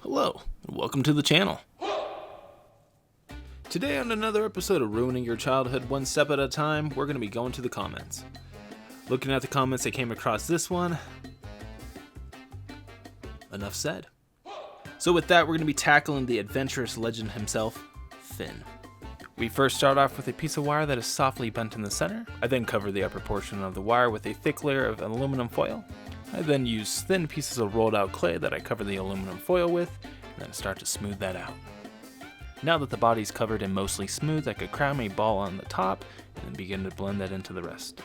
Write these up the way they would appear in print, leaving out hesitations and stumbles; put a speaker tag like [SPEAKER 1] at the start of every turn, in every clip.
[SPEAKER 1] Hello, and welcome to the channel. Today on another episode of Ruining Your Childhood One Step at a Time, we're going to be going to the comments. Looking at the comments, I came across this one. Enough said. So with that, we're going to be tackling the adventurous legend himself, Finn. We first start off with a piece of wire that is softly bent in the center. I then cover the upper portion of the wire with a thick layer of aluminum foil. I then use thin pieces of rolled out clay that I cover the aluminum foil with, and then start to smooth that out. Now that the body is covered and mostly smooth, I could cram a ball on the top and then begin to blend that into the rest.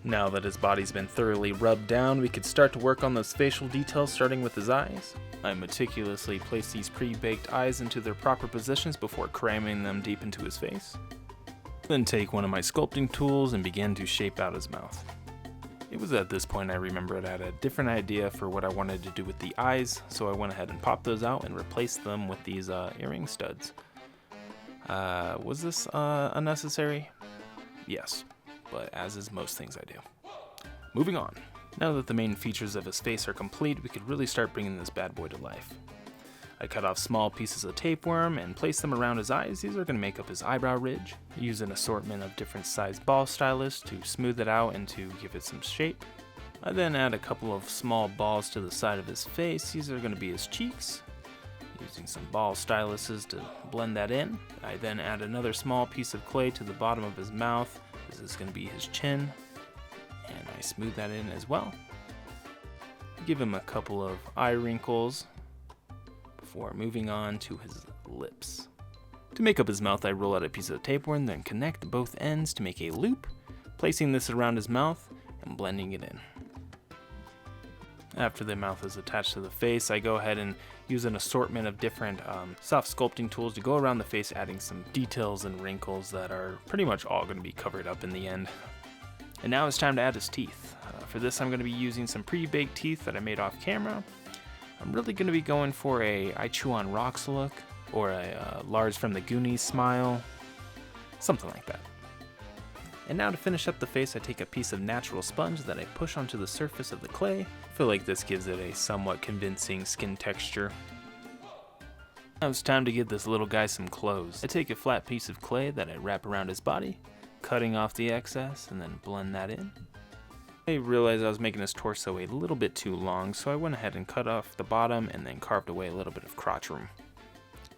[SPEAKER 1] Now that his body's been thoroughly rubbed down, we could start to work on those facial details, starting with his eyes. I meticulously place these pre-baked eyes into their proper positions before cramming them deep into his face. Then take one of my sculpting tools and begin to shape out his mouth. It was at this point I remembered I had a different idea for what I wanted to do with the eyes, so I went ahead and popped those out and replaced them with these earring studs. Was this unnecessary? Yes, but as is most things I do. Moving on. Now that the main features of his face are complete, we could really start bringing this bad boy to life. I cut off small pieces of tapeworm and placed them around his eyes. These are going to make up his eyebrow ridge. Use an assortment of different sized ball stylus to smooth it out and to give it some shape. I then add a couple of small balls to the side of his face. These are going to be his cheeks. Using some ball styluses to blend that in. I then add another small piece of clay to the bottom of his mouth. This is going to be his chin. And I smooth that in as well. Give him a couple of eye wrinkles before moving on to his lips. To make up his mouth, I roll out a piece of tapeworm, then connect both ends to make a loop, placing this around his mouth and blending it in. After the mouth is attached to the face, I go ahead and use an assortment of different soft sculpting tools to go around the face, adding some details and wrinkles that are pretty much all going to be covered up in the end. And now it's time to add his teeth. For this, I'm going to be using some pre-baked teeth that I made off camera. I'm really going to be going for a I Chew on Rocks look, or a Lars from the Goonies smile, something like that. And now to finish up the face, I take a piece of natural sponge that I push onto the surface of the clay. I feel like this gives it a somewhat convincing skin texture. Now it's time to give this little guy some clothes. I take a flat piece of clay that I wrap around his body, cutting off the excess and then blend that in. I realized I was making his torso a little bit too long, so I went ahead and cut off the bottom and then carved away a little bit of crotch room.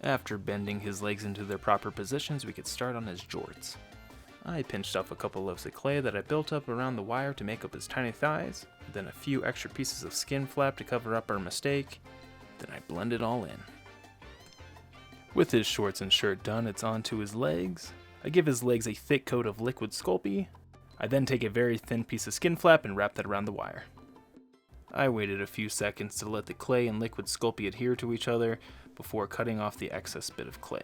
[SPEAKER 1] After bending his legs into their proper positions, we could start on his jorts. I pinched off a couple loaves of clay that I built up around the wire to make up his tiny thighs, then a few extra pieces of skin flap to cover up our mistake, then I blend it all in. With his shorts and shirt done, it's on to his legs. I give his legs a thick coat of liquid Sculpey. I then take a very thin piece of skin flap and wrap that around the wire. I waited a few seconds to let the clay and liquid Sculpey adhere to each other before cutting off the excess bit of clay.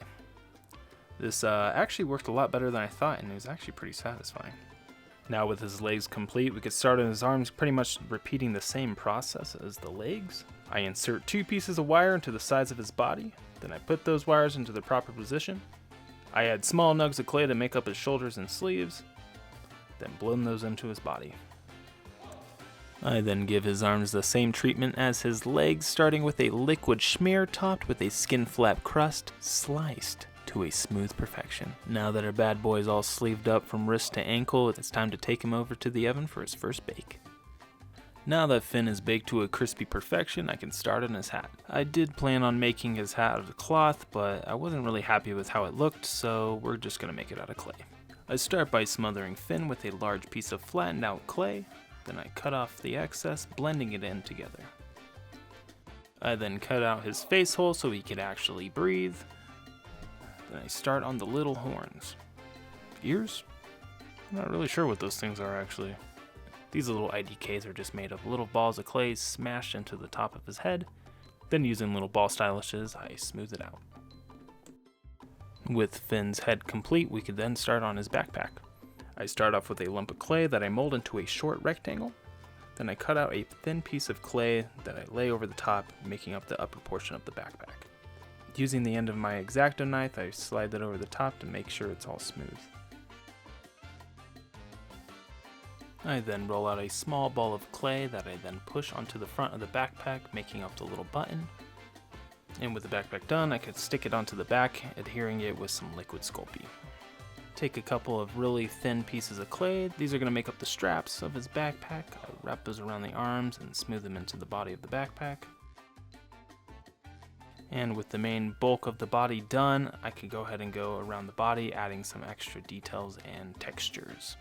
[SPEAKER 1] This actually worked a lot better than I thought, and it was actually pretty satisfying. Now with his legs complete, we could start on his arms, pretty much repeating the same process as the legs. I insert 2 pieces of wire into the sides of his body, then I put those wires into the proper position. I add small nugs of clay to make up his shoulders and sleeves, then blend those into his body. I then give his arms the same treatment as his legs, starting with a liquid schmear topped with a skin flap crust sliced to a smooth perfection. Now that our bad boy is all sleeved up from wrist to ankle, it's time to take him over to the oven for his first bake. Now that Finn is baked to a crispy perfection, I can start on his hat. I did plan on making his hat out of cloth, but I wasn't really happy with how it looked, so we're just going to make it out of clay. I start by smothering Finn with a large piece of flattened out clay, then I cut off the excess, blending it in together. I then cut out his face hole so he could actually breathe. Then I start on the little horns. Ears? I'm not really sure what those things are actually. These little IDKs are just made of little balls of clay smashed into the top of his head. Then using little ball styluses, I smooth it out. With Finn's head complete, we could then start on his backpack. I start off with a lump of clay that I mold into a short rectangle. Then I cut out a thin piece of clay that I lay over the top, making up the upper portion of the backpack. Using the end of my X-Acto knife, I slide that over the top to make sure it's all smooth. I then roll out a small ball of clay that I then push onto the front of the backpack, making up the little button. And with the backpack done, I could stick it onto the back, adhering it with some liquid Sculpey. Take a couple of really thin pieces of clay. These are going to make up the straps of his backpack. I wrap those around the arms and smooth them into the body of the backpack. And with the main bulk of the body done, I can go ahead and go around the body, adding some extra details and textures.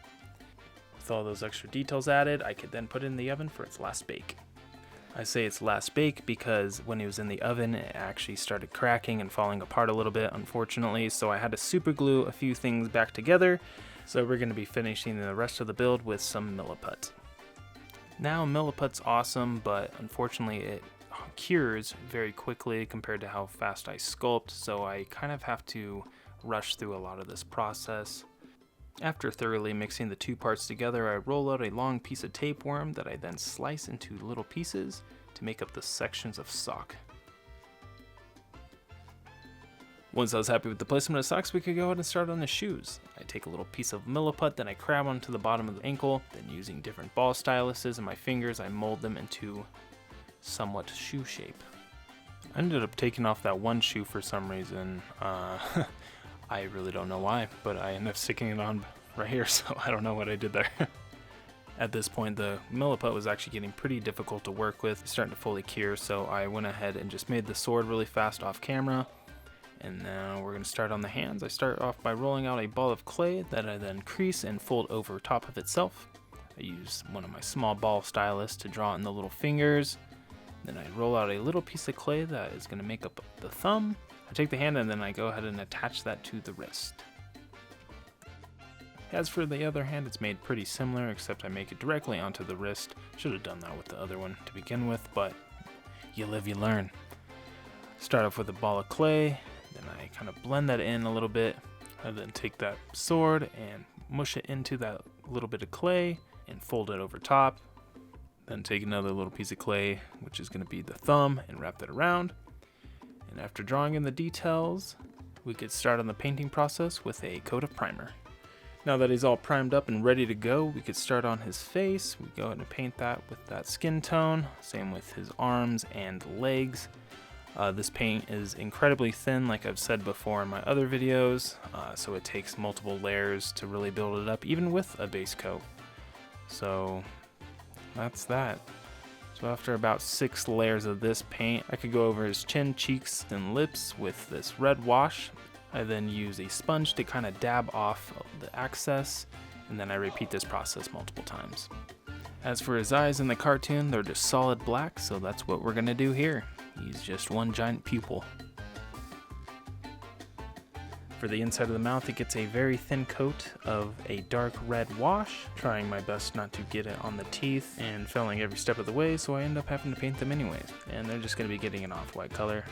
[SPEAKER 1] With all those extra details added, I could then put it in the oven for its last bake. I say it's last bake because when it was in the oven, it actually started cracking and falling apart a little bit, unfortunately, so I had to super glue a few things back together. So we're going to be finishing the rest of the build with some Milliput. Now Milliput's awesome, but unfortunately it cures very quickly compared to how fast I sculpt, so I kind of have to rush through a lot of this process. After thoroughly mixing the two parts together, I roll out a long piece of tapeworm that I then slice into little pieces to make up the sections of sock. Once I was happy with the placement of socks, we could go ahead and start on the shoes. I take a little piece of Milliput, then I crab onto the bottom of the ankle, then using different ball styluses and my fingers, I mold them into somewhat shoe shape. I ended up taking off that one shoe for some reason. I really don't know why, but I ended up sticking it on right here, so I don't know what I did there. At this point, the Milliput was actually getting pretty difficult to work with, starting to fully cure, so I went ahead and just made the sword really fast off camera. And now we're going to start on the hands. I start off by rolling out a ball of clay that I then crease and fold over top of itself. I use one of my small ball stylus to draw in the little fingers. Then I roll out a little piece of clay that is going to make up the thumb. I take the hand and then I go ahead and attach that to the wrist. As for the other hand, it's made pretty similar, except I make it directly onto the wrist. Should have done that with the other one to begin with, but you live, you learn. Start off with a ball of clay, then I kind of blend that in a little bit. I then take that sword and mush it into that little bit of clay and fold it over top. Then take another little piece of clay, which is going to be the thumb, and wrap that around. And after drawing in the details, we could start on the painting process with a coat of primer. Now that he's all primed up and ready to go, we could start on his face. We go ahead and paint that with that skin tone. Same with his arms and legs. This paint is incredibly thin, like I've said before in my other videos, so it takes multiple layers to really build it up, even with a base coat. So that's that. So after about 6 layers of this paint, I could go over his chin, cheeks, and lips with this red wash. I then use a sponge to kind of dab off the excess, and then I repeat this process multiple times. As for his eyes in the cartoon, they're just solid black, so that's what we're going to do here. He's just one giant pupil. For the inside of the mouth, it gets a very thin coat of a dark red wash, trying my best not to get it on the teeth and failing every step of the way, so I end up having to paint them anyways, and they're just going to be getting an off-white color.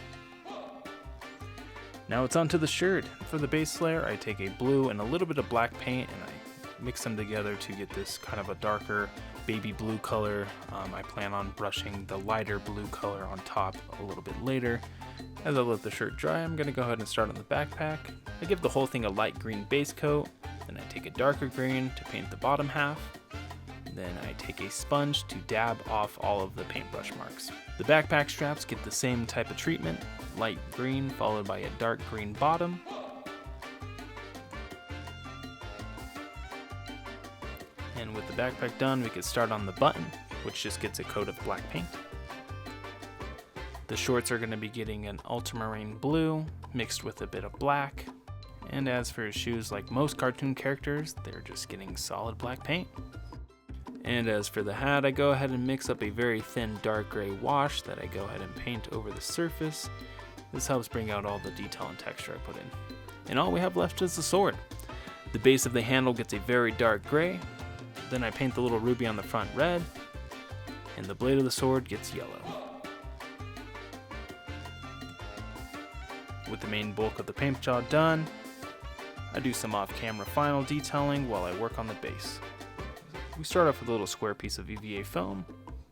[SPEAKER 1] Now it's onto the shirt. For the base layer, I take a blue and a little bit of black paint and I mix them together to get this kind of a darker baby blue color. I plan on brushing the lighter blue color on top a little bit later. As I let the shirt dry, I'm going to go ahead and start on the backpack. I give the whole thing a light green base coat, then I take a darker green to paint the bottom half. Then I take a sponge to dab off all of the paintbrush marks. The backpack straps get the same type of treatment, light green followed by a dark green bottom. And with the backpack done, we can start on the button, which just gets a coat of black paint. The shorts are going to be getting an ultramarine blue mixed with a bit of black. And as for his shoes, like most cartoon characters, they're just getting solid black paint. And as for the hat, I go ahead and mix up a very thin dark gray wash that I go ahead and paint over the surface. This helps bring out all the detail and texture I put in. And all we have left is the sword. The base of the handle gets a very dark gray. Then I paint the little ruby on the front red. And the blade of the sword gets yellow. With the main bulk of the paint job done, I do some off-camera final detailing while I work on the base. We start off with a little square piece of EVA foam.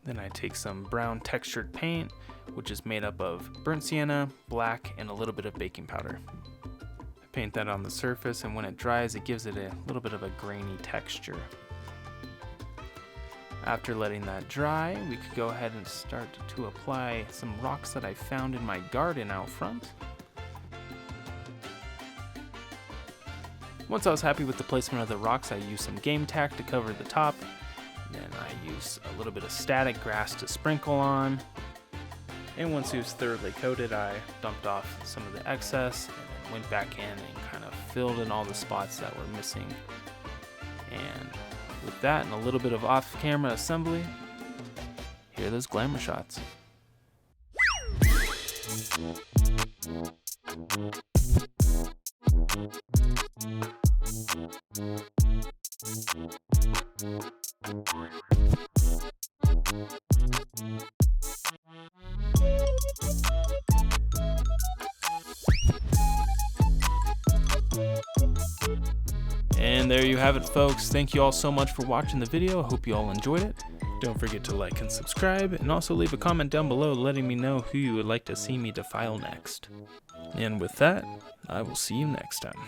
[SPEAKER 1] Then I take some brown textured paint, which is made up of burnt sienna, black, and a little bit of baking powder. I paint that on the surface, and when it dries, it gives it a little bit of a grainy texture. After letting that dry, we could go ahead and start to apply some rocks that I found in my garden out front. Once I was happy with the placement of the rocks, I used some game tack to cover the top. Then I used a little bit of static grass to sprinkle on. And once it was thoroughly coated, I dumped off some of the excess and then went back in and kind of filled in all the spots that were missing. And with that and a little bit of off-camera assembly, here are those glamour shots. And there you have it, folks. Thank you all so much for watching the video. I hope you all enjoyed it. Don't forget to like and subscribe, and also leave a comment down below letting me know who you would like to see me defile next. And with that, I will see you next time.